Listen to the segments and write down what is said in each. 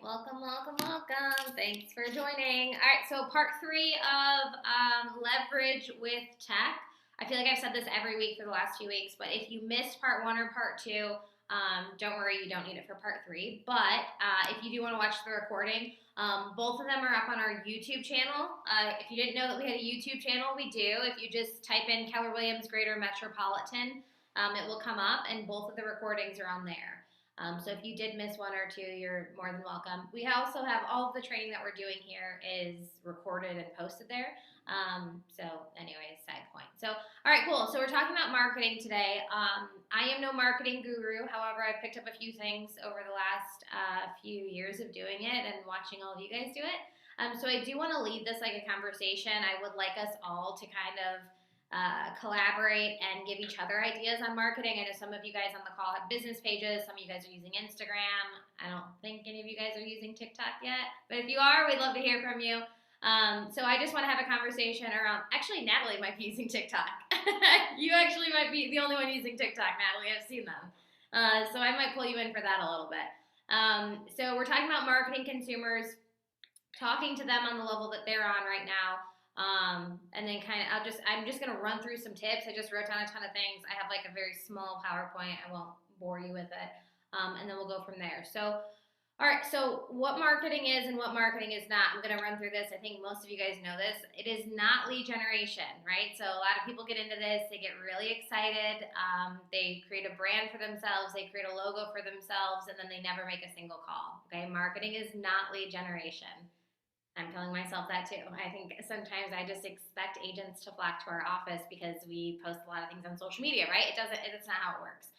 welcome, welcome, welcome. Thanks for joining. All right, so part 3 of leverage with tech. I feel like I've said this every week for the last few weeks, but if you missed part 1 or part 2, don't worry, you don't need it for part 3. But if you do want to watch the recording, both of them are up on our YouTube channel. If you didn't know that we had a YouTube channel, we do. If you just type in Keller Williams Greater Metropolitan, it will come up, and both of the recordings are on there. So if you did miss 1 or 2, you're more than welcome. We also have all of the training that we're doing here is recorded and posted there. So anyways, side point. So, all right, cool. So we're talking about marketing today. I am no marketing guru. However, I've picked up a few things over the last few years of doing it and watching all of you guys do it. So I do want to lead this like a conversation. I would like us all to kind of collaborate and give each other ideas on marketing. I know some of you guys on the call have business pages. Some of you guys are using Instagram. I don't think any of you guys are using TikTok yet, but if you are, we'd love to hear from you. So I just want to have a conversation around, actually Natalie might be using TikTok. You actually might be the only one using TikTok, Natalie. I've seen them. So I might pull you in for that a little bit. So we're talking about marketing consumers, talking to them on the level that they're on right now. And then I'm just going to run through some tips. I just wrote down a ton of things. I have like a very small PowerPoint. I won't bore you with it. And then we'll go from there. So, all right. So what marketing is and what marketing is not, I'm going to run through this. I think most of you guys know this. It is not lead generation, right? So a lot of people get into this. They get really excited. They create a brand for themselves. They create a logo for themselves, and then they never make a single call. Okay. Marketing is not lead generation. I'm telling myself that too. I think sometimes I just expect agents to flock to our office because we post a lot of things on social media, right? It's not how it works.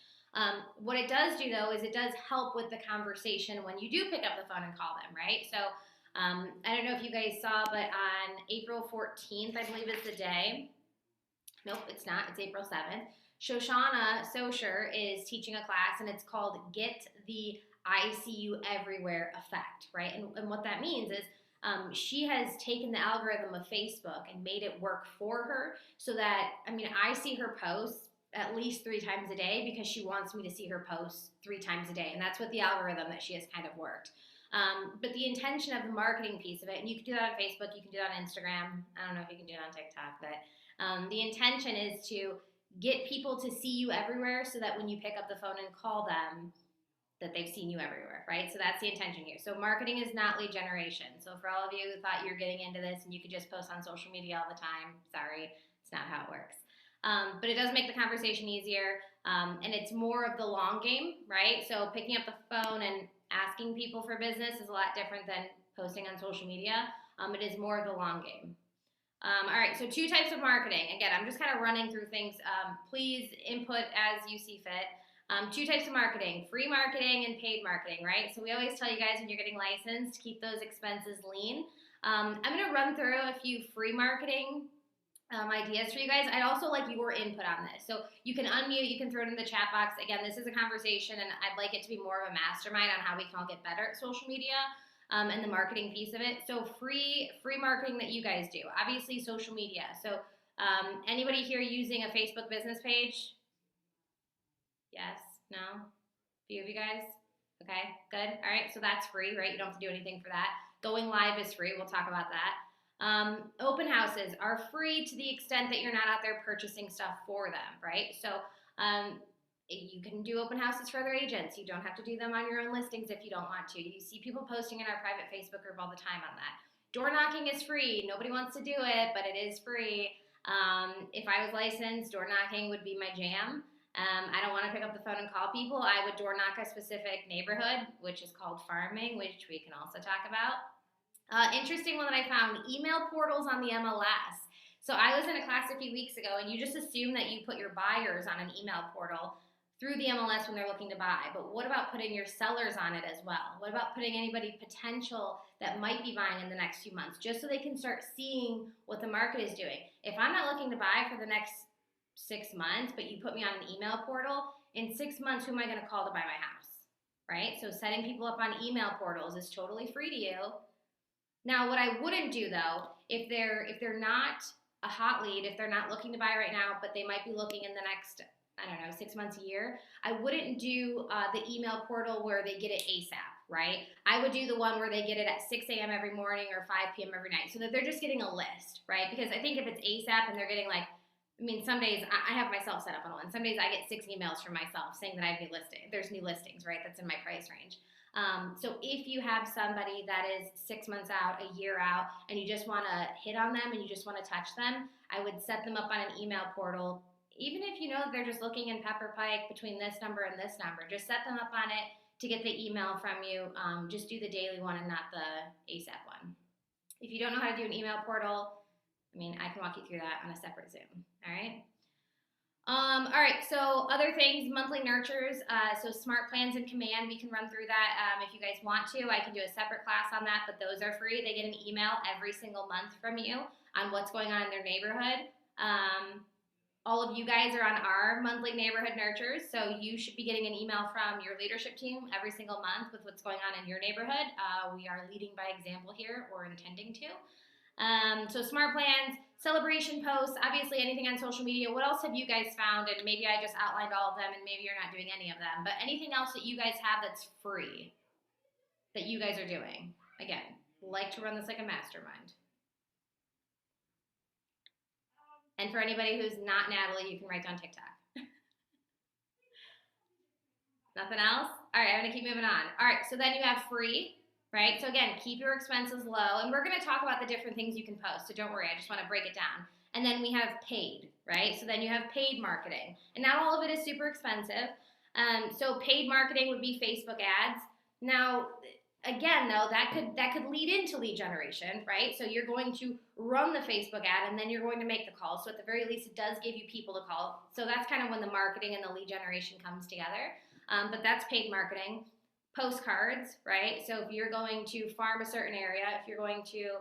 What it does do though is it does help with the conversation when you do pick up the phone and call them, right? So I don't know if you guys saw, but on April 14th, I believe is the day. Nope, it's not. It's April 7th. Shoshana Socher is teaching a class, and it's called Get the I See You Everywhere Effect, right? And what that means is she has taken the algorithm of Facebook and made it work for her so that, I see her posts at least 3 times a day because she wants me to see her posts 3 times a day. And that's what the algorithm that she has kind of worked. But the intention of the marketing piece of it, and you can do that on Facebook, you can do that on Instagram. I don't know if you can do it on TikTok, but the intention is to get people to see you everywhere so that when you pick up the phone and call them, that they've seen you everywhere, right? So that's the intention here. So marketing is not lead generation. So for all of you who thought you were getting into this and you could just post on social media all the time, sorry, it's not how it works. But it does make the conversation easier, and it's more of the long game, right? So picking up the phone and asking people for business is a lot different than posting on social media. It is more of the long game. All right, so 2 types of marketing. Again, I'm just kind of running through things. Please input as you see fit. 2 types of marketing, free marketing and paid marketing, right? So we always tell you guys when you're getting licensed to keep those expenses lean. I'm going to run through a few free marketing ideas for you guys. I'd also like your input on this. So you can unmute, you can throw it in the chat box. Again, this is a conversation, and I'd like it to be more of a mastermind on how we can all get better at social media and the marketing piece of it. So free marketing that you guys do. Obviously, social media. So anybody here using a Facebook business page? Yes? No? A few of you guys? Okay, good. All right, so that's free, right? You don't have to do anything for that. Going live is free. We'll talk about that. Open houses are free to the extent that you're not out there purchasing stuff for them, right? So you can do open houses for other agents. You don't have to do them on your own listings if you don't want to. You see people posting in our private Facebook group all the time on that. Door knocking is free. Nobody wants to do it, but it is free. If I was licensed, door knocking would be my jam. I don't want to pick up the phone and call people. I would door knock a specific neighborhood, which is called farming, which we can also talk about. Interesting one that I found, email portals on the MLS. So I was in a class a few weeks ago, and you just assume that you put your buyers on an email portal through the MLS when they're looking to buy. But what about putting your sellers on it as well? What about putting anybody potential that might be buying in the next few months, just so they can start seeing what the market is doing? If I'm not looking to buy for the next 6 months, but you put me on an email portal, in 6 months, who am I going to call to buy my house, right? So setting people up on email portals is totally free to you. Now, what I wouldn't do though, if they're not a hot lead, if they're not looking to buy right now, but they might be looking in the next, I don't know, 6 months, a year, I wouldn't do the email portal where they get it ASAP. right? I would do the one where they get it at 6 a.m. every morning or 5 p.m. every night, so that they're just getting a list, right? Because I think if it's ASAP and they're getting like, I mean, some days I have myself set up on one. Some days I get 6 emails from myself saying that I have new listing. There's new listings, right? That's in my price range. So if you have somebody that is 6 months out, a year out, and you just want to hit on them and you just want to touch them, I would set them up on an email portal. Even if you know they're just looking in Pepper Pike between this number and this number, just set them up on it to get the email from you. Just do the daily one and not the ASAP one. If you don't know how to do an email portal, I mean, I can walk you through that on a separate Zoom. All right. All right, so other things, monthly nurtures, so smart plans in command, we can run through that if you guys want to. I can do a separate class on that, but those are free. They get an email every single month from you on what's going on in their neighborhood. All of you guys are on our monthly neighborhood nurtures, so you should be getting an email from your leadership team every single month with what's going on in your neighborhood. We are leading by example here, or intending to. So smart plans, celebration posts, obviously anything on social media. What else have you guys found? And maybe I just outlined all of them and maybe you're not doing any of them, but anything else that you guys have that's free that you guys are doing? Again, like to run this like a mastermind. And for anybody who's not Natalie, you can write down TikTok. Nothing else? All right, I'm gonna keep moving on. All right, so then you have free, right? So again, keep your expenses low, and we're gonna talk about the different things you can post, so don't worry, I just wanna break it down. And then we have paid, right? So then you have paid marketing, and not all of it is super expensive. So paid marketing would be Facebook ads. Now, again, though, that could lead into lead generation, right? So you're going to run the Facebook ad, and then you're going to make the call. So at the very least, it does give you people to call. So that's kind of when the marketing and the lead generation comes together. But that's paid marketing. Postcards, right? So if you're going to farm a certain area, if you're going to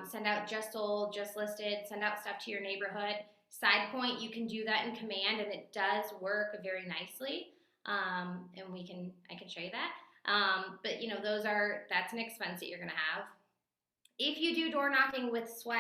send out just sold, just listed, send out stuff to your neighborhood. Side point, you can do that in command, and it does work very nicely. And I can show you that. But you know, that's an expense that you're gonna have. If you do door knocking with swag,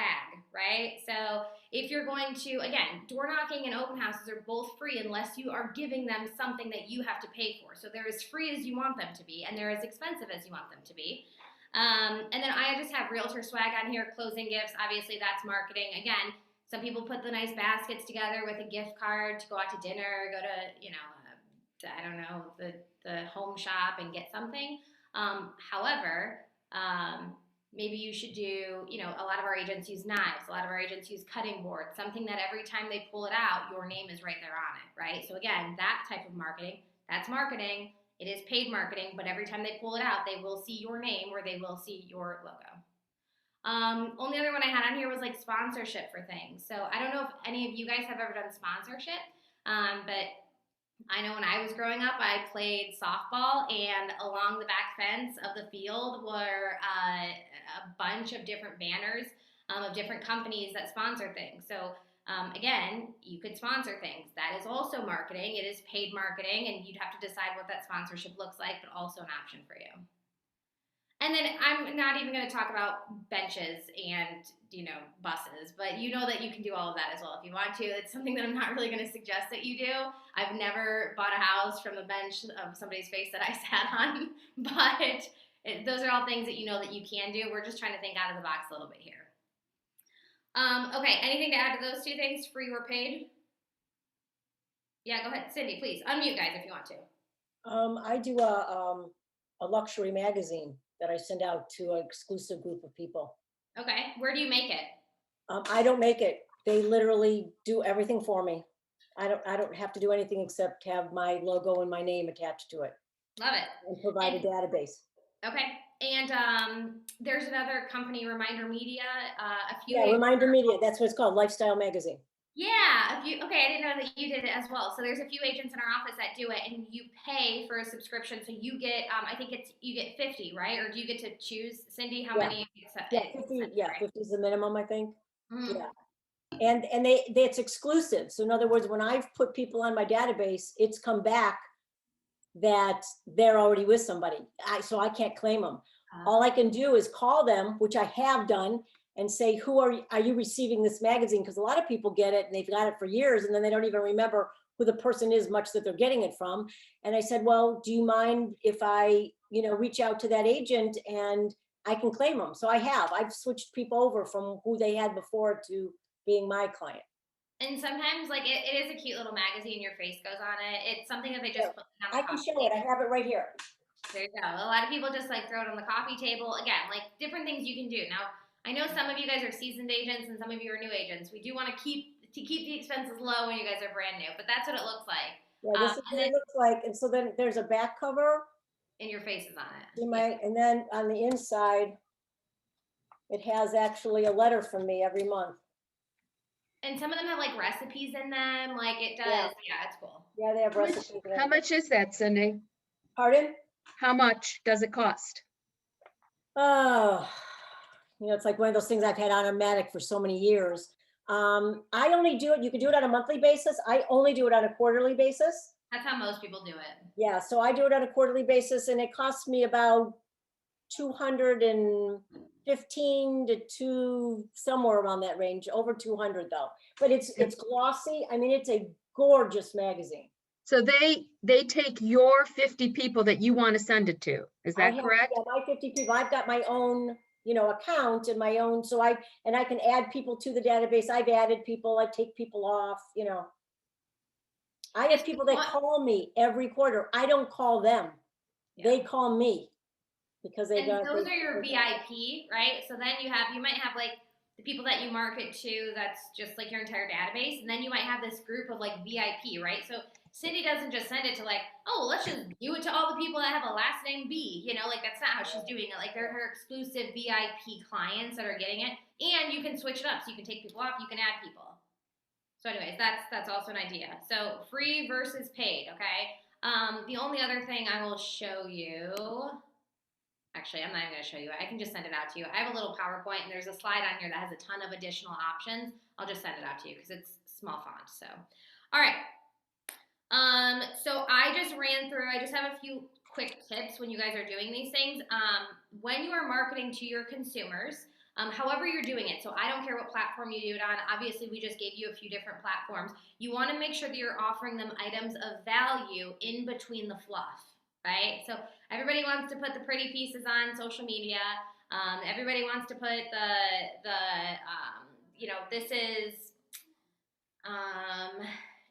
right? So if you're going to, again, door knocking and open houses are both free unless you are giving them something that you have to pay for. So they're as free as you want them to be, and they're as expensive as you want them to be. And then I just have realtor swag on here, closing gifts. Obviously, that's marketing. Again, some people put the nice baskets together with a gift card to go out to dinner, go to, you know, I don't know, the home shop and get something. However, maybe you should do, you know, a lot of our agents use knives, a lot of our agents use cutting boards, something that every time they pull it out, your name is right there on it, right? So again, that type of marketing, that's marketing. It is paid marketing, but every time they pull it out, they will see your name or they will see your logo. Only other one I had on here was like sponsorship for things. So I don't know if any of you guys have ever done sponsorship, but I know when I was growing up, I played softball, and along the back fence of the field were a bunch of different banners of different companies that sponsor things. So again, you could sponsor things. That is also marketing. It is paid marketing, and you'd have to decide what that sponsorship looks like, but also an option for you. And then I'm not even going to talk about benches and, you know, buses, but you know that you can do all of that as well if you want to. It's something that I'm not really going to suggest that you do. I've never bought a house from the bench of somebody's face that I sat on, but those are all things that you know that you can do. We're just trying to think out of the box a little bit here. Okay, anything to add to those two things, free or paid? Yeah, go ahead, Cindy, please. Unmute, guys, if you want to. I do a luxury magazine that I send out to an exclusive group of people. Okay, where do you make it? I don't make it. They literally do everything for me. I don't have to do anything except have my logo and my name attached to it. Love it. And provide a database. Okay, and there's another company, Reminder Media. Reminder Media. That's what it's called, Lifestyle Magazine. Yeah, okay, I didn't know that you did it as well. So there's a few agents in our office that do it, and you pay for a subscription. So you get, I think you get 50, right? Or do you get to choose, Cindy, how many? Yeah, 50. Yeah, 50 is the minimum, I think. Mm. Yeah, and it's exclusive. So in other words, when I've put people on my database, it's come back that they're already with somebody. So I can't claim them. All I can do is call them, which I have done, and say, who are you receiving this magazine? Because a lot of people get it and they've got it for years and then they don't even remember who the person is much that they're getting it from. And I said, well, do you mind if I, reach out to that agent and I can claim them? So I've switched people over from who they had before to being my client. And sometimes, like, it is a cute little magazine. Your face goes on it. It's something that they just put on the I can coffee show it. I table. have it right here. There you go. A lot of people just like throw it on the coffee table. Again, like different things you can do. Now, I know some of you guys are seasoned agents and some of you are new agents. We do want to keep the expenses low when you guys are brand new, but that's what it looks like. Yeah, this is And what then it looks like. And so then there's a back cover. and your face is on it. And then on the inside, it has actually a letter from me every month. And some of them have like recipes in them. Like it does. Yeah, it's cool. Yeah, they have recipes. How much is that, Cindy? Pardon? How much does it cost? Oh, it's like one of those things I've had automatic for so many years. I only do it, you can do it on a monthly basis. I only do it on a quarterly basis. That's how most people do it. Yeah, so I do it on a quarterly basis and it costs me about 215 to somewhere around that range, over 200 though. But it's glossy. I mean, it's a gorgeous magazine. So they take your 50 people that you want to send it to. Is that correct? Yeah, my 50 people. I've got my own, account and my own. So I can add people to the database. I've added people. I take people off. I have people that call me every quarter. I don't call them. Yeah. They call me because they got. Those are your VIP, right? So then you might have like the people that you market to. That's just like your entire database, and then you might have this group of like VIP, right? So Cindy doesn't just send it to like, oh, let's just do it to all the people that have a last name B, like that's not how she's doing it. Like they're her exclusive VIP clients that are getting it, and you can switch it up. So you can take people off, you can add people. So anyways, that's also an idea. So free versus paid, okay? The only other thing I will show you, actually, I'm not even going to show you. I can just send it out to you. I have a little PowerPoint, and there's a slide on here that has a ton of additional options. I'll just send it out to you because it's small font. So, all right. So I just have a few quick tips when you guys are doing these things. When you are marketing to your consumers, however you're doing it, so I don't care what platform you do it on. Obviously, we just gave you a few different platforms. You want to make sure that you're offering them items of value in between the fluff, right? So everybody wants to put the pretty pieces on social media. Everybody wants to put this is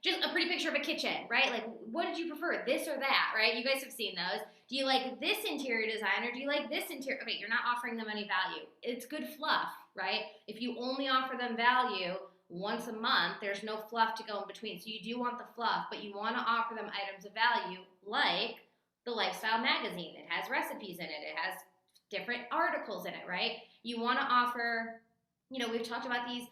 just a pretty picture of a kitchen, right? Like, what did you prefer, this or that, right? You guys have seen those. Do you like this interior design or do you like this interior? Okay, you're not offering them any value. It's good fluff, right? If you only offer them value once a month, there's no fluff to go in between. So you do want the fluff, but you want to offer them items of value like the Lifestyle Magazine. It has recipes in it. It has different articles in it, right? You want to offer, we've talked about these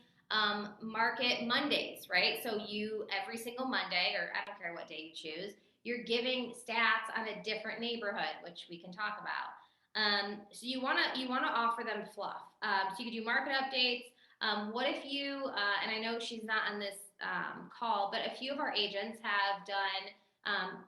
Market Mondays, right? So you, every single Monday, or I don't care what day you choose, you're giving stats on a different neighborhood, which we can talk about. So you want to offer them fluff. So you could do market updates. What if you, and I know she's not on this call, but a few of our agents have done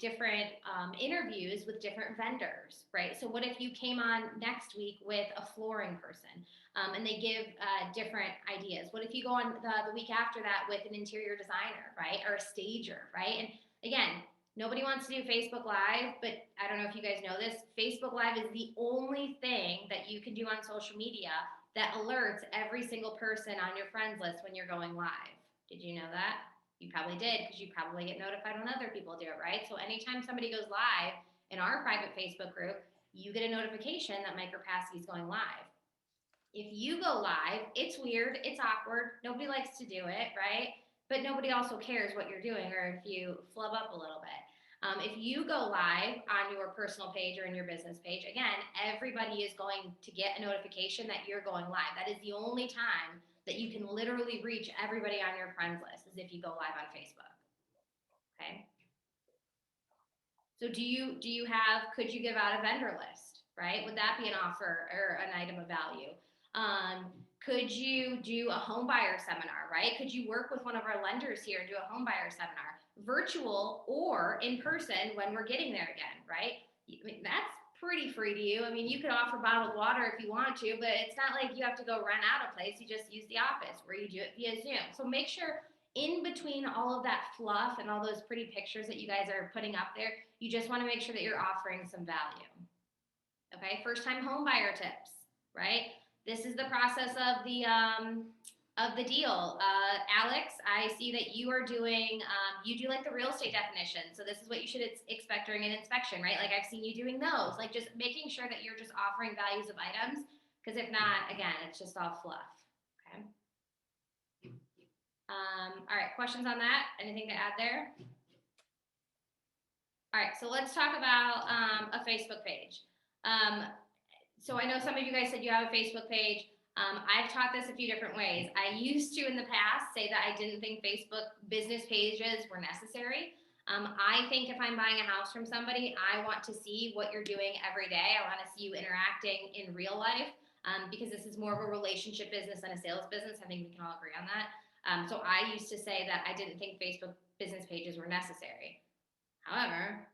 different interviews with different vendors, right? So what if you came on next week with a flooring person and they give different ideas? What if you go on the week after that with an interior designer, right? Or a stager, right? And again, nobody wants to do Facebook Live, but I don't know if you guys know this. Facebook Live is the only thing that you can do on social media that alerts every single person on your friends list when you're going live. Did you know that? You probably did because you probably get notified when other people do it, right? So anytime somebody goes live in our private Facebook group, you get a notification that Micropasky is going live. If you go live, it's weird, it's awkward, nobody likes to do it, right? But nobody also cares what you're doing or if you flub up a little bit. If you go live on your personal page or in your business page, again, everybody is going to get a notification that you're going live. That is the only time that you can literally reach everybody on your friends list is if you go live on Facebook. Okay. So could you give out a vendor list, right? Would that be an offer or an item of value? Could you do a home buyer seminar, right? Could you work with one of our lenders here and do a home buyer seminar, virtual or in person when we're getting there again, right? I mean, that's pretty free to you. I mean, you could offer bottled water if you want to, but it's not like you have to go rent out a place. You just use the office where you do it via Zoom. So make sure in between all of that fluff and all those pretty pictures that you guys are putting up there, you just want to make sure that you're offering some value. Okay, first time home buyer tips, right? This is the process of the deal. Alex, I see that you are doing, you do like the real estate definition. So this is what you should expect during an inspection, right? Like I've seen you doing those, like just making sure that you're just offering values of items. Because if not, again, it's just all fluff, okay? All right, questions on that? Anything to add there? All right, so let's talk about a Facebook page. So I know some of you guys said you have a Facebook page. I've taught this a few different ways. I used to in the past say that I didn't think Facebook business pages were necessary. I think if I'm buying a house from somebody, I want to see what you're doing every day. I want to see you interacting in real life because this is more of a relationship business than a sales business. I think we can all agree on that. So I used to say that I didn't think Facebook business pages were necessary. However,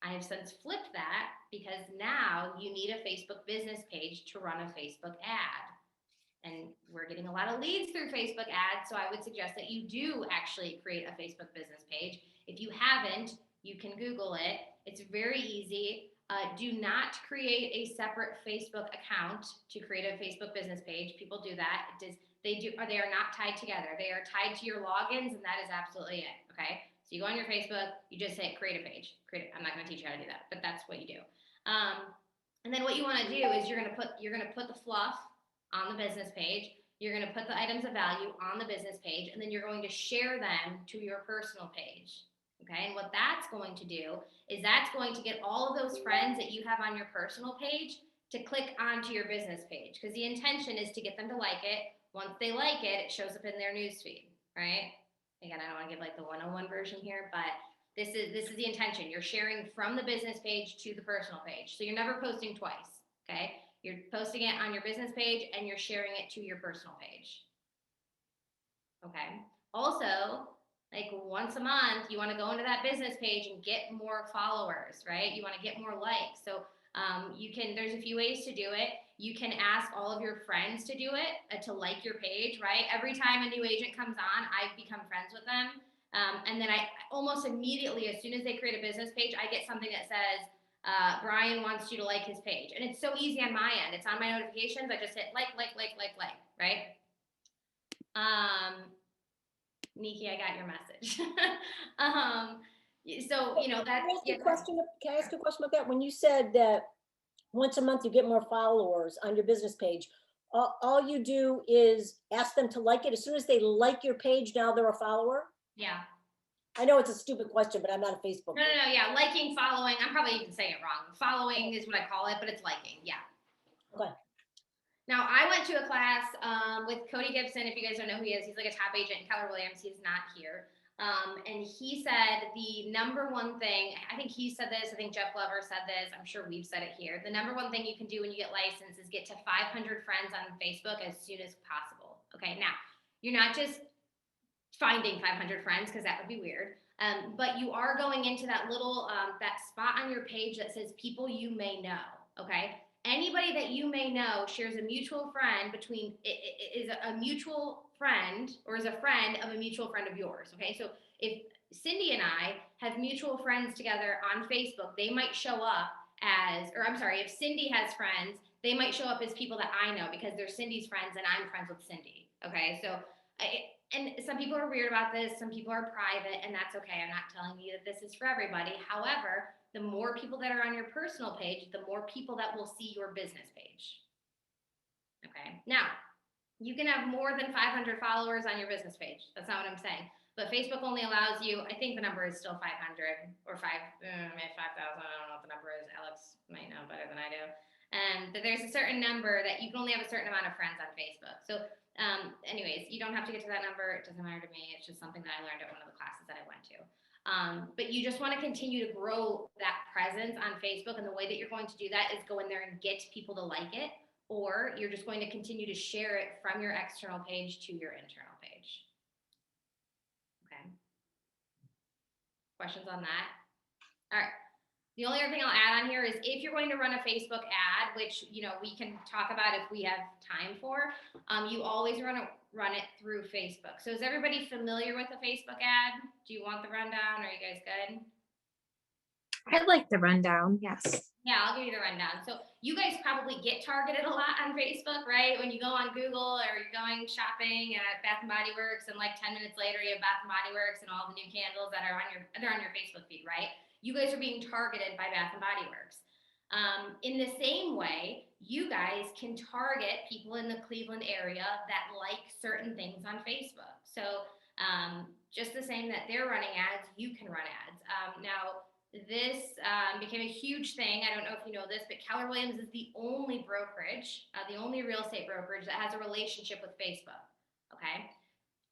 I have since flipped that because now you need a Facebook business page to run a Facebook ad. And we're getting a lot of leads through Facebook ads, so I would suggest that you do actually create a Facebook business page. If you haven't, you can Google it. It's very easy. Do not create a separate Facebook account to create a Facebook business page. People do that. They are not tied together. They are tied to your logins, and that is absolutely it. Okay. So you go on your Facebook, you just say create a page. I'm not going to teach you how to do that, but that's what you do. And then what you want to do is you're going to put the fluff on the business page. You're going to put the items of value on the business page, and then you're going to share them to your personal page. Okay, and what that's going to do is that's going to get all of those friends that you have on your personal page to click onto your business page, because the intention is to get them to like it. Once they like it, it shows up in their newsfeed, right? Again, I don't want to give like the 101 version here, but this is the intention. You're sharing from the business page to the personal page. So you're never posting twice, okay? You're posting it on your business page and you're sharing it to your personal page. Okay. Also, like once a month, you want to go into that business page and get more followers, right? You want to get more likes. So there's a few ways to do it. You can ask all of your friends to do it, to like your page, right? Every time a new agent comes on, I become friends with them. And then I almost immediately, as soon as they create a business page, I get something that says, Brian wants you to like his page. And it's so easy on my end. It's on my notifications. I just hit like, right? Nikki, I got your message. So, you know, that's... Can I ask a question about that? When you said that once a month you get more followers on your business page, all you do is ask them to like it. As soon as they like your page, now they're a follower? Yeah. I know it's a stupid question, but I'm not a Facebook. No, yeah. Liking, following. I'm probably even saying it wrong. Following is what I call it, but it's liking. Yeah. Okay. Now, I went to a class with Cody Gibson. If you guys don't know who he is, he's like a top agent in Keller Williams. He's not here. And he said the number one thing, I think he said this, I think Jeff Glover said this, I'm sure we've said it here. The number one thing you can do when you get licensed is get to 500 friends on Facebook as soon as possible. Okay. Now, you're not just finding 500 friends, because that would be weird. But you are going into that little, that spot on your page that says people you may know, okay? Anybody that you may know shares a mutual friend is a mutual friend or is a friend of a mutual friend of yours, okay? So if Cindy and I have mutual friends together on Facebook, they might show up if Cindy has friends, they might show up as people that I know because they're Cindy's friends and I'm friends with Cindy, okay? So and some people are weird about this. Some people are private, and that's okay. I'm not telling you that this is for everybody. However, the more people that are on your personal page, the more people that will see your business page. Okay. Now, you can have more than 500 followers on your business page. That's not what I'm saying. But Facebook only allows you, I think the number is still 500 or 5,000. I don't know what the number is. Alex might know better than I do. But there's a certain number that you can only have a certain amount of friends on Facebook. So anyways, you don't have to get to that number. It doesn't matter to me. It's just something that I learned at one of the classes that I went to. But you just want to continue to grow that presence on Facebook. And the way that you're going to do that is go in there and get people to like it, or you're just going to continue to share it from your external page to your internal page. Okay. Questions on that? All right. The only other thing I'll add on here is if you're going to run a Facebook ad, which, you know, we can talk about if we have time for, you always run it through Facebook. So is everybody familiar with a Facebook ad? Do you want the rundown? Are you guys good? I'd like the rundown, yes. Yeah, I'll give you the rundown. So you guys probably get targeted a lot on Facebook, right? When you go on Google or you're going shopping at Bath and Body Works, and like 10 minutes later you have Bath and Body Works and all the new candles that are on your Facebook feed, right? You guys are being targeted by Bath and Body Works. In the same way, you guys can target people in the Cleveland area that like certain things on Facebook. So just the same that they're running ads, you can run ads. Now, this became a huge thing. I don't know if you know this, but Keller Williams is the only brokerage, the only real estate brokerage that has a relationship with Facebook. Okay.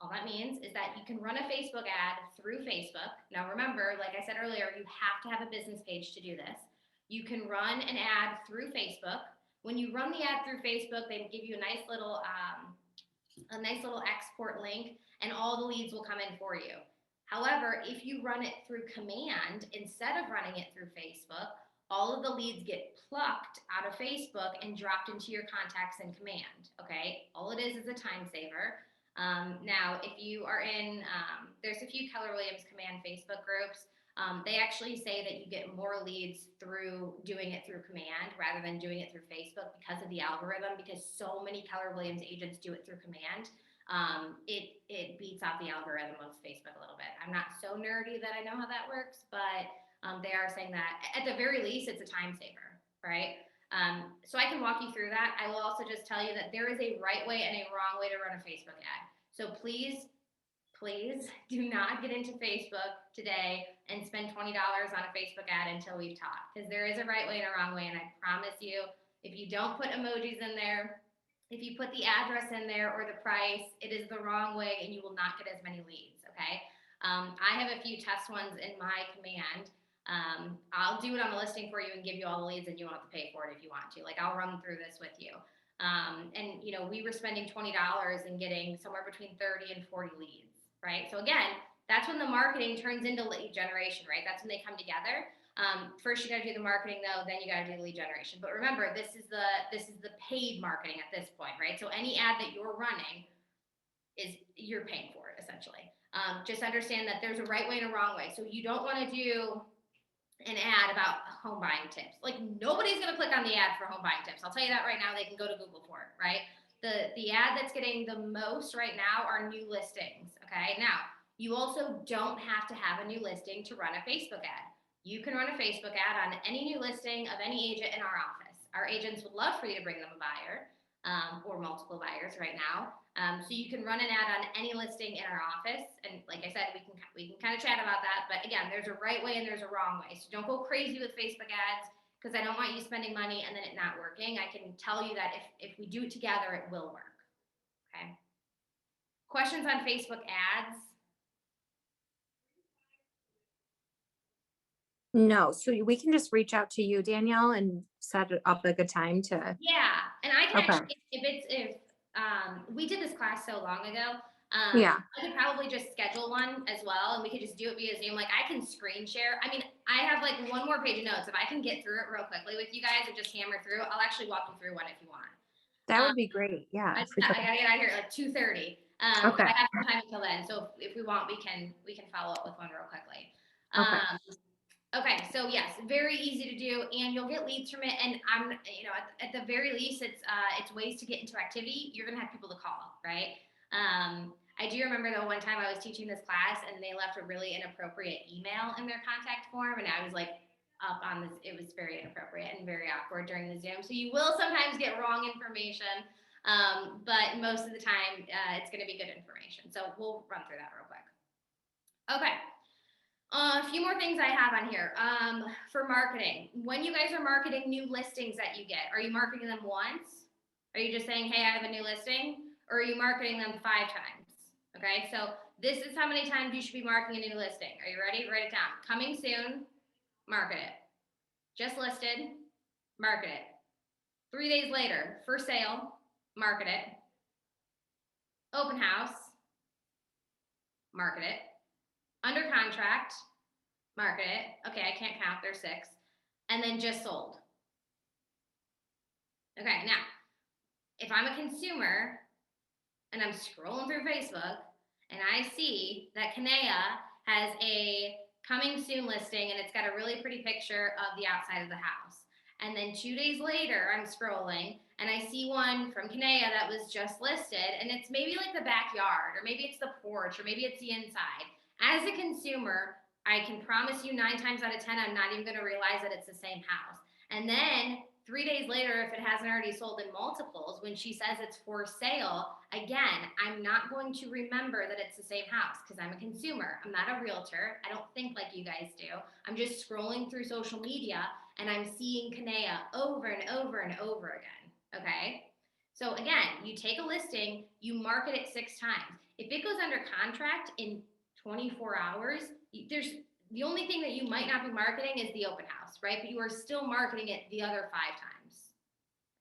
All that means is that you can run a Facebook ad through Facebook. Now, remember, like I said earlier, you have to have a business page to do this. You can run an ad through Facebook. When you run the ad through Facebook, they give you a nice little export link, and all the leads will come in for you. However, if you run it through command instead of running it through Facebook, all of the leads get plucked out of Facebook and dropped into your contacts in command. Okay, all it is a time saver. Now, if you are in, there's a few Keller Williams command Facebook groups. They actually say that you get more leads through doing it through command rather than doing it through Facebook because of the algorithm, because so many Keller Williams agents do it through command. It beats out the algorithm of Facebook a little bit. I'm not so nerdy that I know how that works, but they are saying that at the very least, it's a time saver, right? So I can walk you through that. I will also just tell you that there is a right way and a wrong way to run a Facebook ad. So please do not get into Facebook today and spend $20 on a Facebook ad until we've talked, because there is a right way and a wrong way. And I promise you, if you don't put emojis in there, if you put the address in there or the price, it is the wrong way and you will not get as many leads, okay? I have a few test ones in my command. I'll do it on the listing for you and give you all the leads, and you won't have to pay for it if you want to. Like, I'll run through this with you. And, you know, we were spending $20 and getting somewhere between 30 and 40 leads, right? So again, that's when the marketing turns into lead generation, right? That's when they come together. First, you got to do the marketing, though. Then you got to do the lead generation. But remember, this is the paid marketing at this point, right? So any ad that you're running you're paying for it, essentially. Just understand that there's a right way and a wrong way. So you don't want to do an ad about home buying tips. Like, nobody's going to click on the ad for home buying tips. I'll tell you that right now. They can go to Google for it, right? The ad that's getting the most right now are new listings. Okay. Now, you also don't have to have a new listing to run a Facebook ad. You can run a Facebook ad on any new listing of any agent in our office. Our agents would love for you to bring them a buyer, or multiple buyers right now. So you can run an ad on any listing in our office. And like I said, we can kind of chat about that. But again, there's a right way and there's a wrong way. So don't go crazy with Facebook ads, because I don't want you spending money and then it not working. I can tell you that if we do it together, it will work. Okay. Questions on Facebook ads? No, so we can just reach out to you, Danielle, and set up a good time to. Yeah, and I can Okay. actually, if we did this class so long ago, Yeah. I could probably just schedule one as well, and we could just do it via Zoom. Like, I can screen share. I mean, I have like one more page of notes. If I can get through it real quickly with you guys and just hammer through, I'll actually walk you through one if you want. That would be great. Yeah. I gotta get out of here at like 2:30. Okay. I have some time until then, so if we want, we can follow up with one real quickly. Okay. Okay, so yes, very easy to do, and you'll get leads from it. And I'm, you know, at the very least, it's ways to get into activity. You're gonna have people to call, right? I do remember though, one time I was teaching this class and they left a really inappropriate email in their contact form, and I was like up on this. It was very inappropriate and very awkward during the Zoom. So you will sometimes get wrong information, but most of the time it's gonna be good information. So we'll run through that real quick. Okay. A few more things I have on here. For marketing, when you guys are marketing new listings that you get, are you marketing them once? Are you just saying, hey, I have a new listing? Or are you marketing them 5 times? Okay, so this is how many times you should be marketing a new listing. Are you ready? Write it down. Coming soon, market it. Just listed, market it. 3 days later, for sale, market it. Open house, market it. Under contract, market it. Okay, I can't count, there's 6. and then just sold. Okay, now, if I'm a consumer and I'm scrolling through Facebook and I see that Kanea has a coming soon listing and it's got a really pretty picture of the outside of the house. And then 2 days later, I'm scrolling and I see one from Kanea that was just listed and it's maybe like the backyard, or maybe it's the porch, or maybe it's the inside. As a consumer, I can promise you 9 times out of 10, I'm not even going to realize that it's the same house. And then 3 days later, if it hasn't already sold in multiples, when she says it's for sale, again, I'm not going to remember that it's the same house because I'm a consumer. I'm not a realtor. I don't think like you guys do. I'm just scrolling through social media and I'm seeing Kanea over and over and over again, okay? So again, you take a listing, you market it 6 times. If it goes under contract in 24 hours, there's the only thing that you might not be marketing is the open house, right? But you are still marketing it the other 5 times,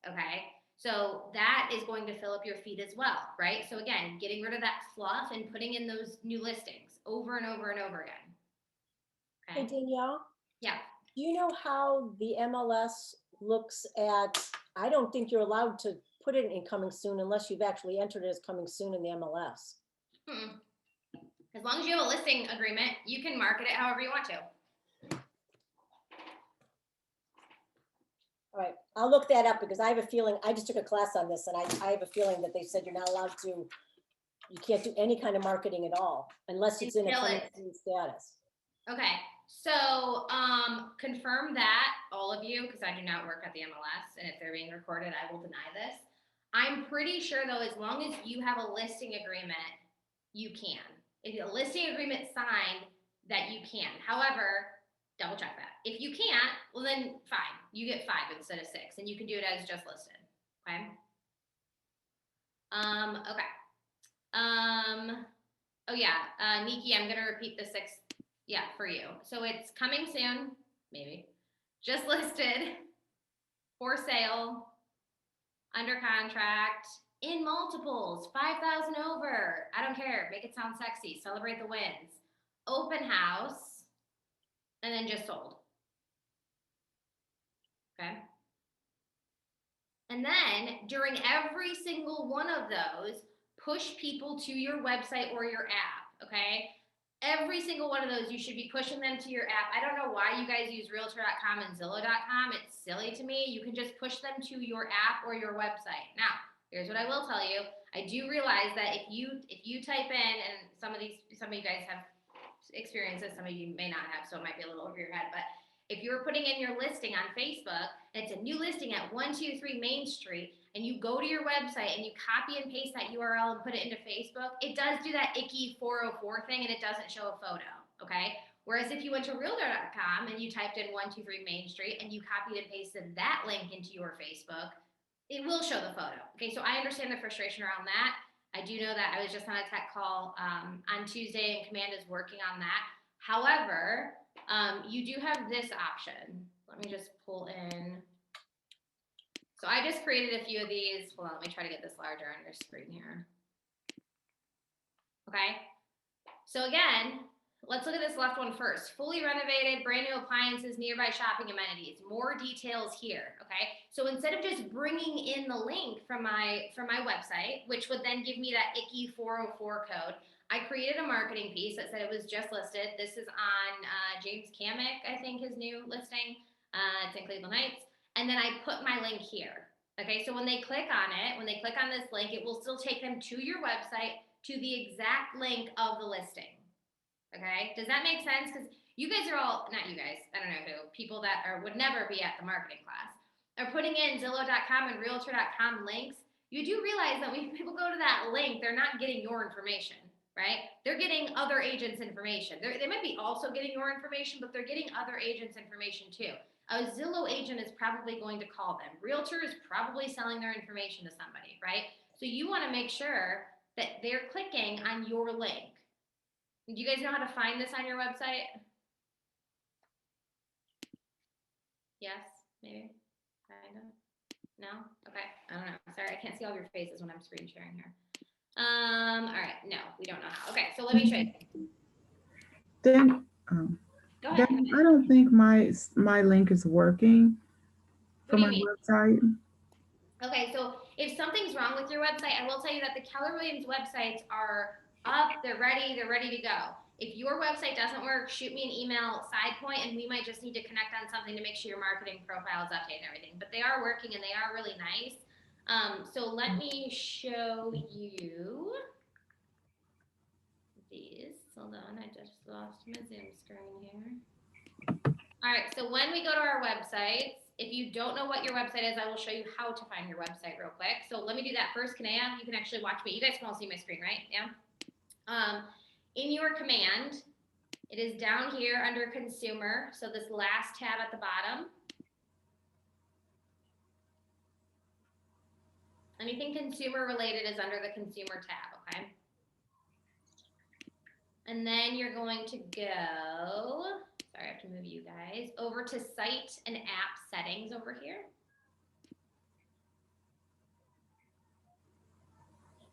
okay? So that is going to fill up your feed as well, right? So again, getting rid of that fluff and putting in those new listings over and over and over again. Hey, Danielle? Yeah. Do you know how the MLS looks at, I don't think you're allowed to put it in coming soon unless you've actually entered it as coming soon in the MLS. As long as you have a listing agreement, you can market it however you want to. All right, I'll look that up because I have a feeling, I just took a class on this and I have a feeling that they said you're not allowed to, you can't do any kind of marketing at all unless it's in a coming soon status. Okay, so confirm that, all of you, because I do not work at the MLS, and if they're being recorded, I will deny this. I'm pretty sure though, as long as you have a listing agreement, you can. If a listing agreement signed, that you can. However, double check that. If you can't, well then fine. You get 5 instead of 6, and you can do it as just listed. Okay. Okay. Oh yeah, Nikki, I'm gonna repeat the 6. Yeah, for you. So it's coming soon, maybe. Just listed, for sale, under contract, in multiples, 5,000 over. I don't care. Make it sound sexy. Celebrate the wins. Open house, and then just sold. Okay. And then during every single one of those, push people to your website or your app. Okay. Every single one of those, you should be pushing them to your app. I don't know why you guys use Realtor.com and Zillow.com. It's silly to me. You can just push them to your app or your website. Now, here's what I will tell you. I do realize that if you type in, and some of you guys have experiences, some of you may not have, so it might be a little over your head, but if you're putting in your listing on Facebook and it's a new listing at 123 Main Street, and you go to your website and you copy and paste that URL and put it into Facebook, it does do that icky 404 thing and it doesn't show a photo, okay? Whereas if you went to Realtor.com and you typed in 123 Main Street and you copied and pasted that link into your Facebook, it will show the photo, okay? So I understand the frustration around that. I do know that. I was just on a tech call on Tuesday and Command is working on that. However, you do have this option. Let me just pull in. So I just created a few of these. Hold on, let me try to get this larger on your screen here. Okay. So again, let's look at this left one first. Fully renovated, brand new appliances, nearby shopping amenities. More details here. Okay. So instead of just bringing in the link from my website, which would then give me that icky 404 code, I created a marketing piece that said it was just listed. This is on James Kamick, I think, his new listing. It's in Cleveland Heights. And then I put my link here. Okay, so when they click on it, when they click on this link, it will still take them to your website, to the exact link of the listing. Okay, does that make sense? Because you guys are all, not you guys, I don't know who, people that would never be at the marketing class, are putting in Zillow.com and Realtor.com links. You do realize that when people go to that link, they're not getting your information, right? They're getting other agents' information. They might be also getting your information, but they're getting other agents' information too. A Zillow agent is probably going to call them. Realtor is probably selling their information to somebody, right? So you want to make sure that they're clicking on your link. Do you guys know how to find this on your website? Yes, maybe, kind of. No? Okay, I don't know. Sorry, I can't see all your faces when I'm screen sharing here. All right, no, we don't know how. Okay, so let me show you. Go ahead. I don't think my link is working for What do my you mean? website. Okay, so if something's wrong with your website, I will tell you that the Keller Williams websites are up, they're ready to go. If your website doesn't work, shoot me an email, side point, and we might just need to connect on something to make sure your marketing profile is updated and everything. But they are working and they are really nice. So let me show you these. Hold on, I just lost my Zoom screen here. All right, so when we go to our websites, if you don't know what your website is, I will show you how to find your website real quick. So let me do that first. Kanea, you can actually watch me. You guys can all see my screen, right? Yeah. In your command, it is down here under consumer. So this last tab at the bottom. Anything consumer related is under the consumer tab, okay? And then you're going to go, sorry, I have to move you guys, over to site and app settings over here.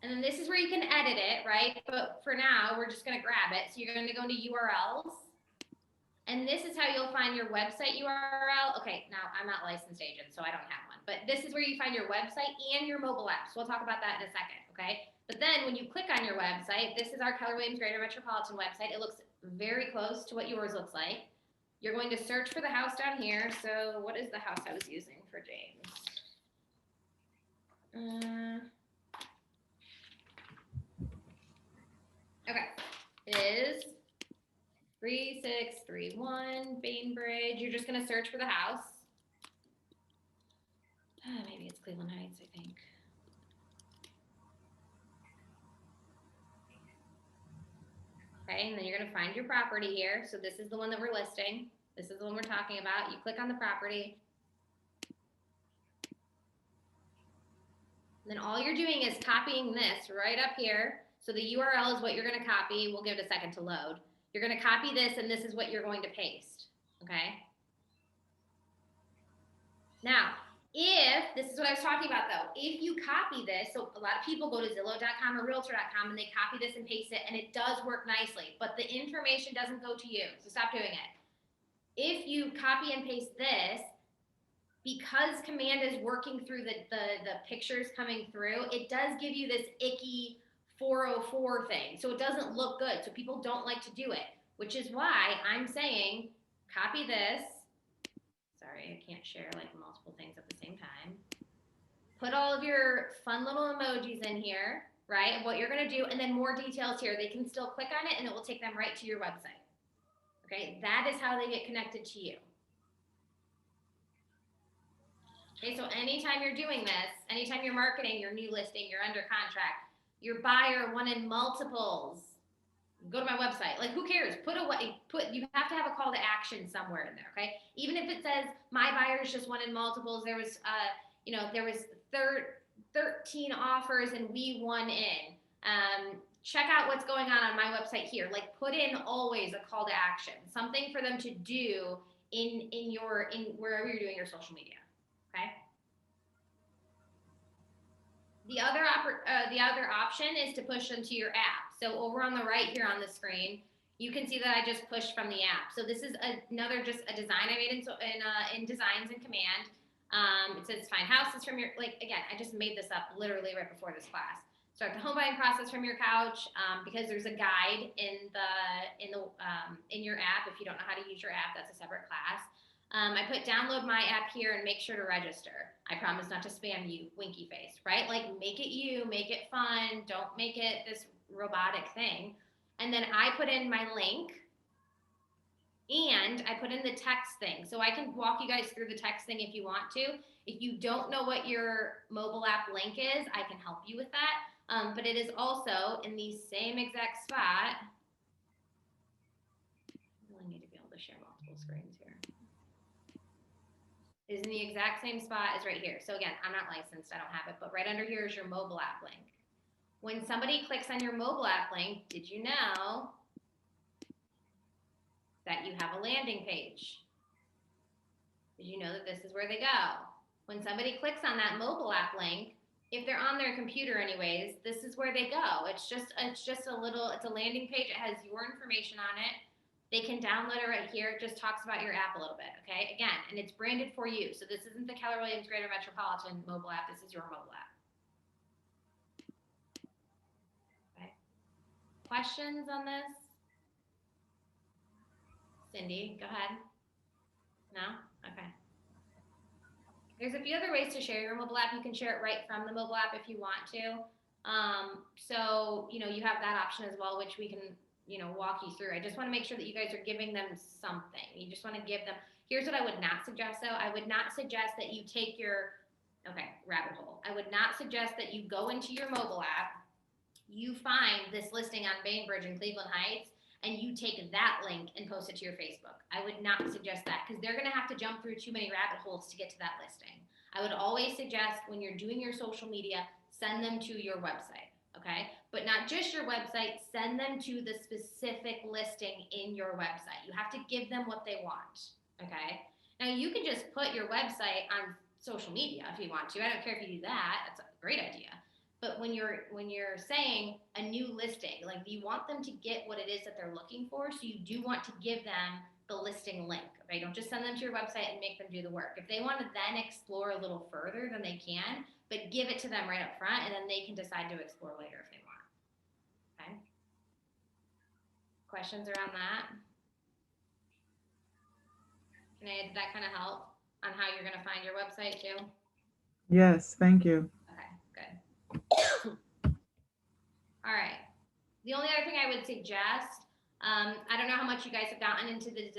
And then this is where you can edit it, right? But for now, we're just gonna grab it. So you're gonna go into URLs. And this is how you'll find your website URL. Okay, now I'm not a licensed agent, so I don't have one. But this is where you find your website and your mobile app. So we'll talk about that in a second, okay? But then when you click on your website, this is our Keller Williams Greater Metropolitan website. It looks very close to what yours looks like. You're going to search for the house down here. So what is the house I was using for James? Okay, it is 3631 Bainbridge. You're just gonna search for the house. Maybe it's Cleveland Heights, I think. Okay, and then you're gonna find your property here. So this is the one that we're listing. This is the one we're talking about. You click on the property. And then all you're doing is copying this right up here. So the URL is what you're gonna copy. We'll give it a second to load. You're gonna copy this and this is what you're going to paste, okay? Now, this is what I was talking about though, if you copy this, so a lot of people go to Zillow.com or Realtor.com and they copy this and paste it and it does work nicely, but the information doesn't go to you, so stop doing it. If you copy and paste this, because command is working through the pictures coming through, it does give you this icky 404 thing. So it doesn't look good. So people don't like to do it, which is why I'm saying copy this. Sorry, I can't share like multiple things at the same time. Put all of your fun little emojis in here, right? Of what you're going to do, and then more details here. They can still click on it and it will take them right to your website. Okay, that is how they get connected to you. Okay, so anytime you're doing this, anytime you're marketing your new listing, you're under contract, your buyer wanted multiples, go to my website. Like, who cares? You have to have a call to action somewhere in there, okay? Even if it says my buyers just wanted multiples, there was, there was 13 offers and we won in. Check out what's going on my website here. Like, put in always a call to action, something for them to do in wherever you're doing your social media. Okay. The other option is to push them to your app. So over on the right here on the screen, you can see that I just pushed from the app. So this is just a design I made in Designs and Command. It says find houses from your, again, I just made this up literally right before this class. Start the home buying process from your couch, because there's a guide in your app. If you don't know how to use your app, that's a separate class. I put download my app here and make sure to register. I promise not to spam you, winky face, right? Like, make it you, make it fun. Don't make it this robotic thing. And then I put in my link and I put in the text thing. So I can walk you guys through the text thing if you want to. If you don't know what your mobile app link is, I can help you with that. But it is also in the same exact spot. I really need to be able to share multiple screens here. Is in the exact same spot as right here. So again, I'm not licensed, I don't have it, but right under here is your mobile app link. When somebody clicks on your mobile app link, did you know that you have a landing page? Did you know that this is where they go? When somebody clicks on that mobile app link, if they're on their computer anyways, this is where they go. It's a landing page. It has your information on it. they can download it right here. It just talks about your app a little bit, okay? Again, and it's branded for you. So this isn't the Keller Williams Greater Metropolitan mobile app. This is your mobile app. Okay. Questions on this? Cindy, go ahead. No? Okay. There's a few other ways to share your mobile app. You can share it right from the mobile app if you want to. So, you know, you have that option as well, which we can, you know, walk you through. I just want to make sure that you guys are giving them something. You just want to give them, here's what I would not suggest though. I would not suggest that you take your, okay, rabbit hole. I would not suggest that you go into your mobile app, you find this listing on Bainbridge in Cleveland Heights, and you take that link and post it to your Facebook. I would not suggest that because they're going to have to jump through too many rabbit holes to get to that listing. I would always suggest when you're doing your social media, send them to your website, okay? But not just your website, send them to the specific listing in your website. You have to give them what they want, okay? Now you can just put your website on social media if you want to. I don't care if you do that. That's a great idea. But when you're saying a new listing, like you want them to get what it is that they're looking for, so you do want to give them the listing link. Okay, don't just send them to your website and make them do the work. If they want to then explore a little further, then they can, but give it to them right up front, and then they can decide to explore later if they want. Okay. Questions around that? Did that kind of help on how you're going to find your website too? Yes, thank you. Okay, good. All right. The only other thing I would suggest, I don't know how much you guys have gotten into the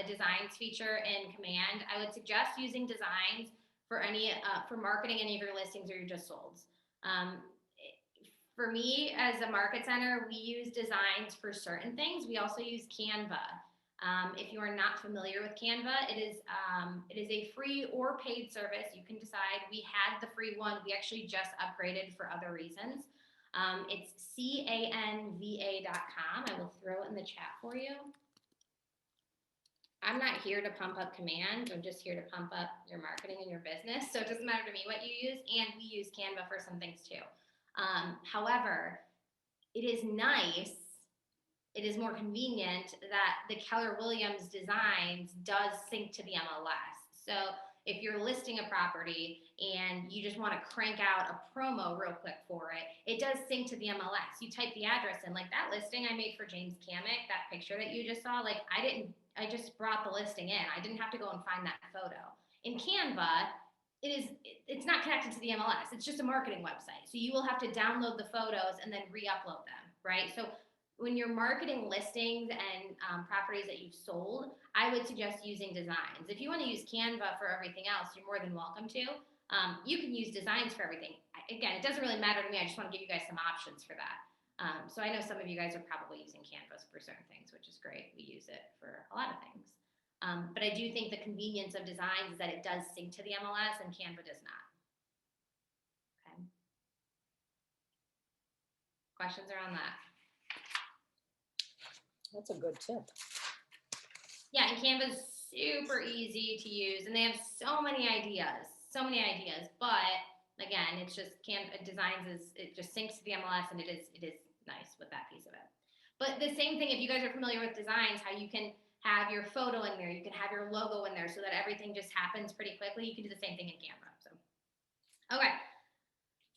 designs feature in Command. I would suggest using designs for any for marketing any of your listings or your just solds. For me, as a market center, we use designs for certain things. We also use Canva. If you are not familiar with Canva, it is a free or paid service. You can decide. We had the free one. We actually just upgraded for other reasons. It's canva.com. I will throw it in the chat for you. I'm not here to pump up Command. I'm just here to pump up your marketing and your business. So it doesn't matter to me what you use. And we use Canva for some things too. However, it is nice. It is more convenient that the Keller Williams designs does sync to the MLS. So if you're listing a property and you just want to crank out a promo real quick for it, it does sync to the MLS. You type the address in, like that listing I made for James Kamick, that picture that you just saw, like I just brought the listing in. I didn't have to go and find that photo. In Canva, it's not connected to the MLS. It's just a marketing website. So you will have to download the photos and then re-upload them, right? So when you're marketing listings and properties that you've sold, I would suggest using designs. If you want to use Canva for everything else, you're more than welcome to. You can use designs for everything. Again, it doesn't really matter to me. I just want to give you guys some options for that. So I know some of you guys are probably using Canva for certain things, which is great. We use it for a lot of things. But I do think the convenience of designs is that it does sync to the MLS and Canva does not. Okay. Questions around that? That's a good tip. Yeah, and Canva's super easy to use, and they have so many ideas. But again, it's just it just syncs to the MLS, and it is nice with that piece of it. But the same thing, if you guys are familiar with designs, how you can have your photo in there, you can have your logo in there, so that everything just happens pretty quickly. You can do the same thing in Canva. So, okay.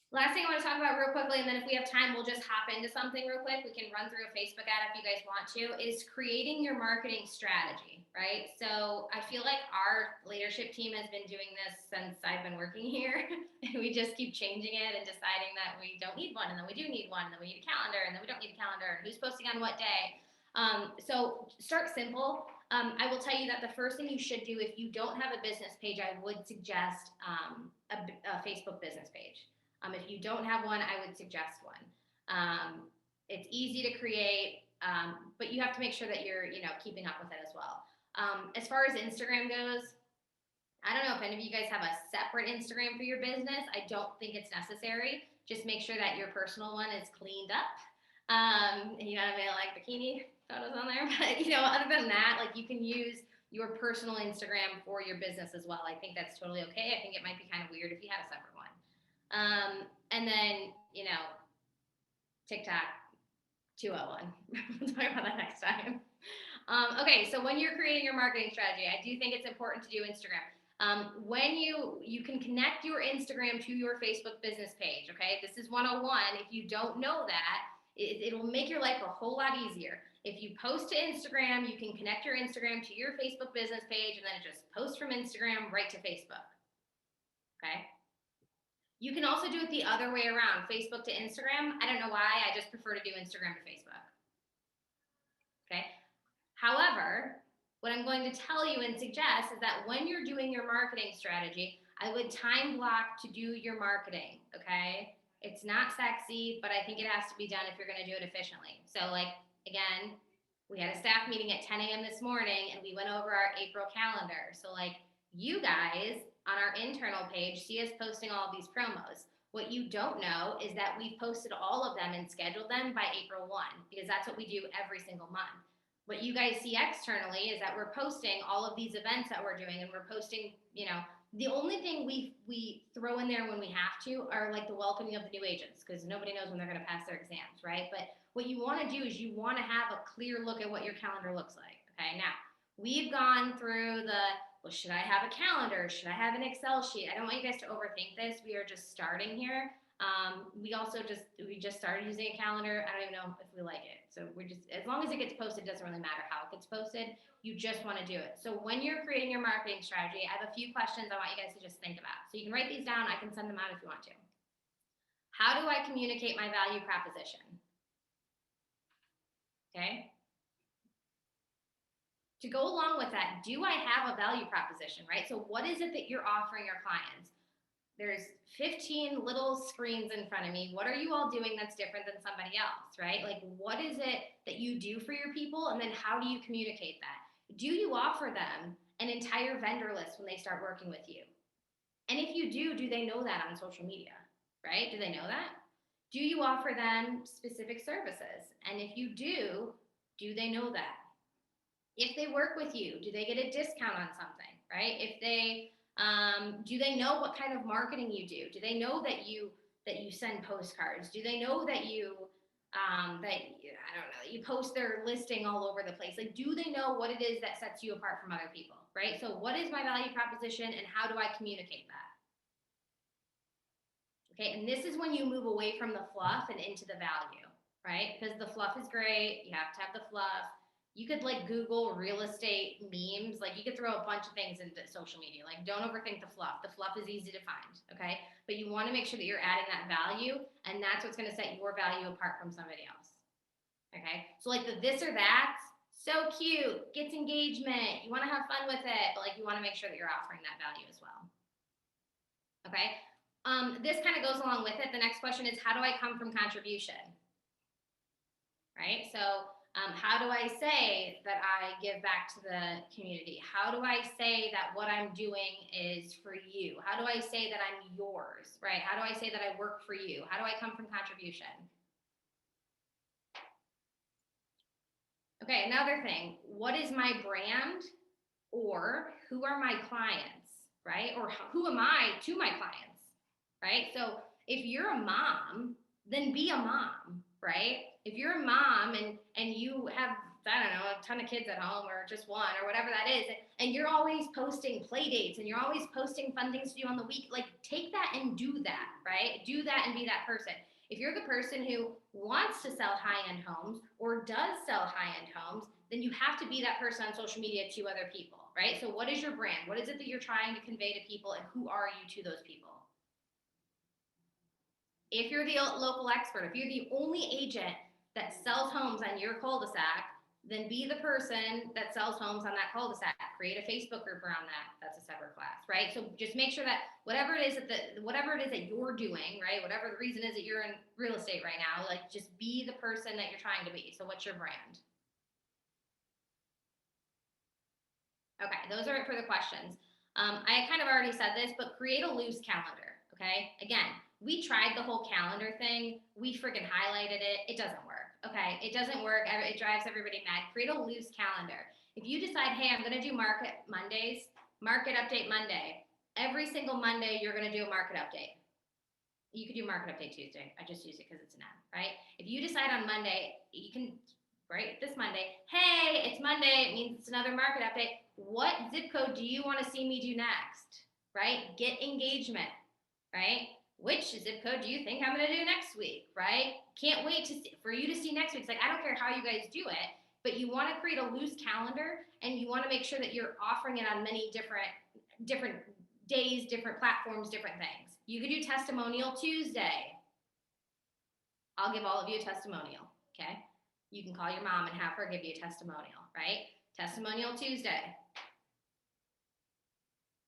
Last thing I want to talk about real quickly, and then if we have time, we'll just hop into something real quick. We can run through a Facebook ad if you guys want to, is creating your marketing strategy, right? So I feel like our leadership team has been doing this since I've been working here. We just keep changing it and deciding that we don't need one, and then we do need one, and then we need a calendar, and then we don't need a calendar, and who's posting on what day. So start simple. I will tell you that the first thing you should do if you don't have a business page, I would suggest a Facebook business page. If you don't have one, I would suggest one. It's easy to create, but you have to make sure that you're, keeping up with it as well. As far as Instagram goes, I don't know if any of you guys have a separate Instagram for your business. I don't think it's necessary. Just make sure that your personal one is cleaned up. You don't have any like bikini photos on there, but other than that, like you can use your personal Instagram for your business as well. I think that's totally okay. I think it might be kind of weird if you had a separate one. And then, TikTok 201. We'll talk about that next time. Okay, so when you're creating your marketing strategy, I do think it's important to do Instagram. When you can connect your Instagram to your Facebook business page, okay? This is 101. If you don't know that, it'll make your life a whole lot easier. If you post to Instagram, you can connect your Instagram to your Facebook business page, and then it just posts from Instagram right to Facebook, okay? You can also do it the other way around, Facebook to Instagram. I don't know why, I just prefer to do Instagram to Facebook, okay? However, what I'm going to tell you and suggest is that when you're doing your marketing strategy, I would time block to do your marketing, okay? It's not sexy, but I think it has to be done if you're gonna do it efficiently. So like, again, we had a staff meeting at 10 a.m. this morning and we went over our April calendar. So like, you guys on our internal page see us posting all of these promos. What you don't know is that we've posted all of them and scheduled them by April 1, because that's what we do every single month. What you guys see externally is that we're posting all of these events that we're doing, and we're posting, you know, the only thing we throw in there when we have to are like the welcoming of the new agents, because nobody knows when they're going to pass their exams, right? But what you want to do is you want to have a clear look at what your calendar looks like. Okay, now we've gone through well, should I have a calendar? Should I have an Excel sheet? I don't want you guys to overthink this. We are just starting here. We just started using a calendar. I don't even know if we like it. So as long as it gets posted, it doesn't really matter how it gets posted. You just want to do it. So when you're creating your marketing strategy, I have a few questions I want you guys to just think about. So you can write these down. I can send them out if you want to. How do I communicate my value proposition? Okay. To go along with that, do I have a value proposition, right? So what is it that you're offering your clients? There's 15 little screens in front of me. What are you all doing that's different than somebody else, right? Like, what is it that you do for your people? And then how do you communicate that? Do you offer them an entire vendor list when they start working with you? And if you do they know that on social media, right? Do they know that? Do you offer them specific services? And if you do they know that? If they work with you, do they get a discount on something, right? If they do they know what kind of marketing you do? Do they know that you send postcards? Do they know that you you post their listing all over the place? Like, do they know what it is that sets you apart from other people, right? So what is my value proposition and how do I communicate that? Okay, and this is when you move away from the fluff and into the value, right? Because the fluff is great, you have to have the fluff. You could like Google real estate memes. Like, you could throw a bunch of things into social media. Like, don't overthink the fluff. The fluff is easy to find, okay? But you want to make sure that you're adding that value, and that's what's going to set your value apart from somebody else, okay? So like the this or that, so cute, gets engagement. You want to have fun with it, but like you want to make sure that you're offering that value as well, okay? This kind of goes along with it. The next question is, how do I come from contribution, right? So how do I say that I give back to the community? How do I say that what I'm doing is for you? How do I say that I'm yours, right? How do I say that I work for you? How do I come from contribution? Okay, another thing, what is my brand, or who are my clients, right? Or who am I to my clients, right? So if you're a mom, then be a mom, right? If you're a mom and you have, I don't know, a ton of kids at home, or just one, or whatever that is, and you're always posting play dates and you're always posting fun things to do on the week, like, take that and do that, right? Do that and be that person. If you're the person who wants to sell high-end homes or does sell high-end homes, then you have to be that person on social media to other people, right? So what is your brand? What is it that you're trying to convey to people, and who are you to those people? If you're the local expert, if you're the only agent that sells homes on your cul-de-sac, then be the person that sells homes on that cul-de-sac. Create a Facebook group around that. That's a separate class, right? So just make sure that whatever it is that you're doing, right? Whatever the reason is that you're in real estate right now, like, just be the person that you're trying to be. So what's your brand? Okay, those are it for the questions. I kind of already said this, but create a loose calendar, okay? Again, we tried the whole calendar thing. We freaking highlighted it. It doesn't work, okay? It doesn't work. It drives everybody mad. Create a loose calendar. If you decide, hey, I'm going to do market Mondays, market update Monday, every single Monday you're going to do a market update. You could do market update Tuesday. I just use it because it's an app, right? If you decide on Monday, you can right? This Monday. Hey, it's Monday. It means it's another market update. What zip code do you want to see me do next, right? Get engagement, right? Which zip code do you think I'm going to do next week, right? Can't wait for you to see next week. It's like, I don't care how you guys do it, but you want to create a loose calendar, and you want to make sure that you're offering it on many different days, different platforms, different things. You could do Testimonial Tuesday. I'll give all of you a testimonial, okay? You can call your mom and have her give you a testimonial, right? Testimonial Tuesday.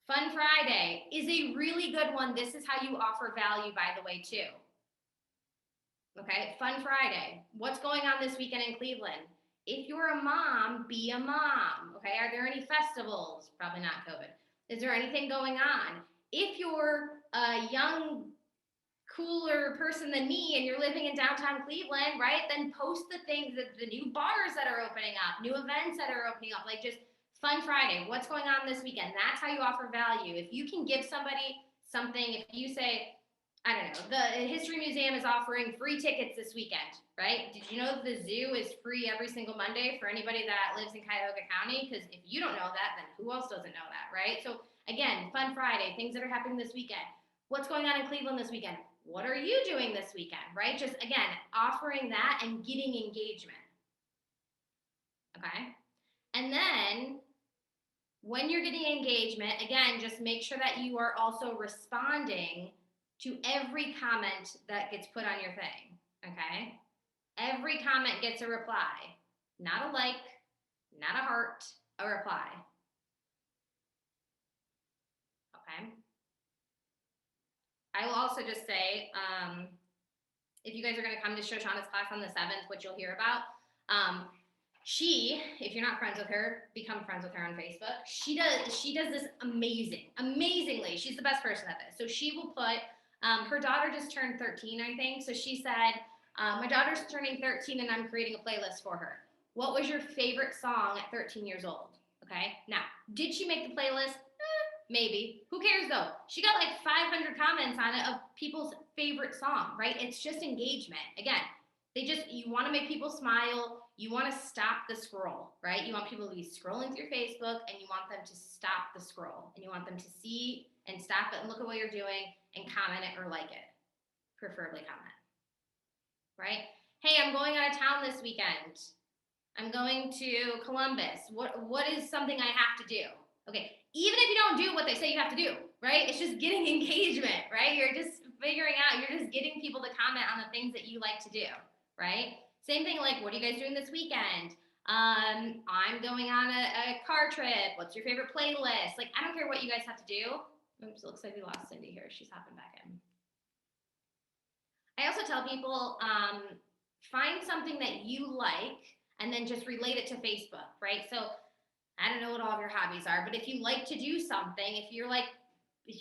Fun Friday is a really good one. This is how you offer value, by the way, too. Okay, Fun Friday. What's going on this weekend in Cleveland? If you're a mom, be a mom. Okay, are there any festivals? Probably not COVID. Is there anything going on? If you're a young, cooler person than me and you're living in downtown Cleveland, right, then post the things, the new bars that are opening up, new events that are opening up, like just Fun Friday. What's going on this weekend? That's how you offer value. If you can give somebody something, if you say, I don't know, the History Museum is offering free tickets this weekend, right? Did you know that the zoo is free every single Monday for anybody that lives in Cuyahoga County? Because if you don't know that, then who else doesn't know that, right? So again, Fun Friday, things that are happening this weekend. What's going on in Cleveland this weekend? What are you doing this weekend, right? Just, again, offering that and getting engagement, okay? And then when you're getting engagement, again, just make sure that you are also responding to every comment that gets put on your thing, okay? Every comment gets a reply, not a like, not a heart, a reply, okay? I will also just say, if you guys are going to come to Shoshana's class on the 7th, which you'll hear about, if you're not friends with her, become friends with her on Facebook. She does this amazingly. She's the best person at this. So she will put, her daughter just turned 13, I think. So she said, my daughter's turning 13 and I'm creating a playlist for her. What was your favorite song at 13 years old? Okay. Now, did she make the playlist? Maybe. Who cares though? She got like 500 comments on it of people's favorite song, right? It's just engagement. Again, you want to make people smile. You want to stop the scroll, right? You want people to be scrolling through Facebook and you want them to stop the scroll and you want them to see and stop it and look at what you're doing and comment it or like it. Preferably comment, right? Hey, I'm going out of town this weekend. I'm going to Columbus. What is something I have to do? Okay, even if you don't do what they say you have to do, right? It's just getting engagement, right? You're just figuring out, you're just getting people to comment on the things that you like to do, right? Same thing, like, what are you guys doing this weekend? I'm going on a car trip. What's your favorite playlist? Like, I don't care what you guys have to do. Oops, it looks like we lost Cindy here. She's hopping back in. I also tell people, find something that you like and then just relate it to Facebook, right? So I don't know what all of your hobbies are, but if you like to do something, if you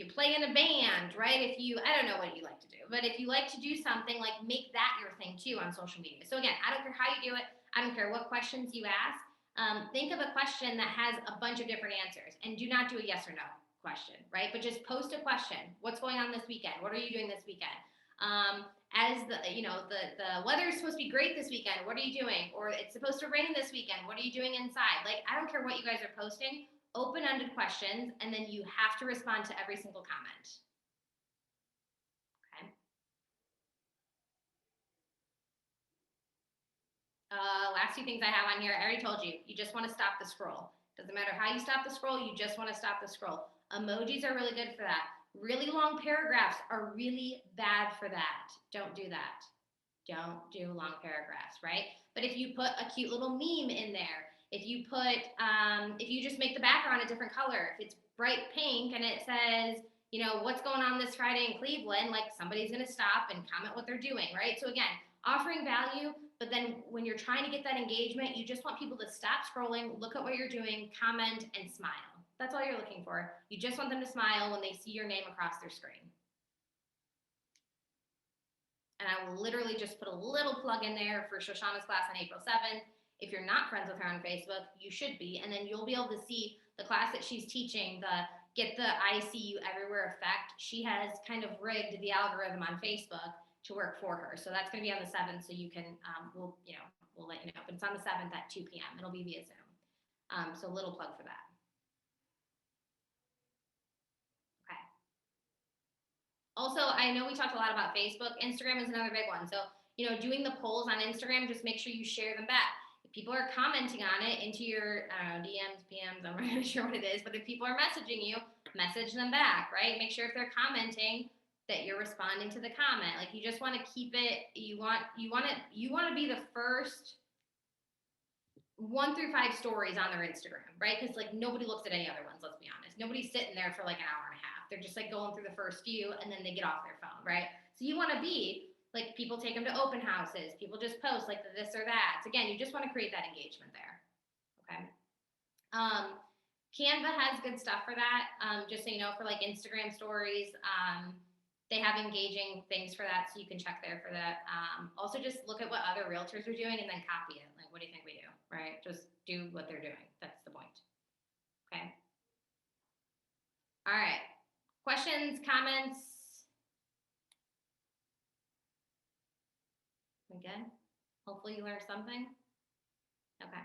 play in a band, right? I don't know what you like to do, but if you like to do something, like make that your thing too on social media. So again, I don't care how you do it. I don't care what questions you ask. Think of a question that has a bunch of different answers and do not do a yes or no question, right? But just post a question. What's going on this weekend? What are you doing this weekend? As the weather is supposed to be great this weekend, what are you doing? Or it's supposed to rain this weekend, what are you doing inside? Like, I don't care what you guys are posting, open-ended questions, and then you have to respond to every single comment. Okay. Last few things I have on here, I already told you, you just want to stop the scroll. Doesn't matter how you stop the scroll, you just want to stop the scroll. Emojis are really good for that. Really long paragraphs are really bad for that. Don't do that. Don't do long paragraphs, right? But if you put a cute little meme in there, if you just make the background a different color, if it's bright pink and it says, what's going on this Friday in Cleveland, like somebody's going to stop and comment what they're doing, right? So again, offering value, but then when you're trying to get that engagement, you just want people to stop scrolling, look at what you're doing, comment, and smile. That's all you're looking for. You just want them to smile when they see your name across their screen. And I will literally just put a little plug in there for Shoshana's class on April 7th. If you're not friends with her on Facebook, you should be. And then you'll be able to see the class that she's teaching, get the I see you everywhere effect. She has kind of rigged the algorithm on Facebook to work for her. So that's going to be on the 7th. So you can, we'll let you know. But it's on the 7th at 2 p.m. It'll be via Zoom. So a little plug for that. Okay. Also, I know we talked a lot about Facebook. Instagram is another big one. So, doing the polls on Instagram, just make sure you share them back. If people are commenting on it into your DMs, PMs, I'm not really sure what it is, but if people are messaging you, message them back, right? Make sure if they're commenting that you're responding to the comment. Like, you just want to keep it, you want to be the first 1 through 5 stories on their Instagram, right? Because like nobody looks at any other ones, let's be honest. Nobody's sitting there for like an hour and a half. They're just like going through the first few and then they get off their phone, right? So you want to be like, people take them to open houses. People just post like the this or that. So again, you just want to create that engagement there. Okay. Canva has good stuff for that. Just so you know, for like Instagram stories, they have engaging things for that. So you can check there for that. Also just look at what other realtors are doing and then copy it. Like, what do you think we do? Right? Just do what they're doing. That's the point. Okay. All right. Questions, comments? We good? Hopefully you learned something. Okay.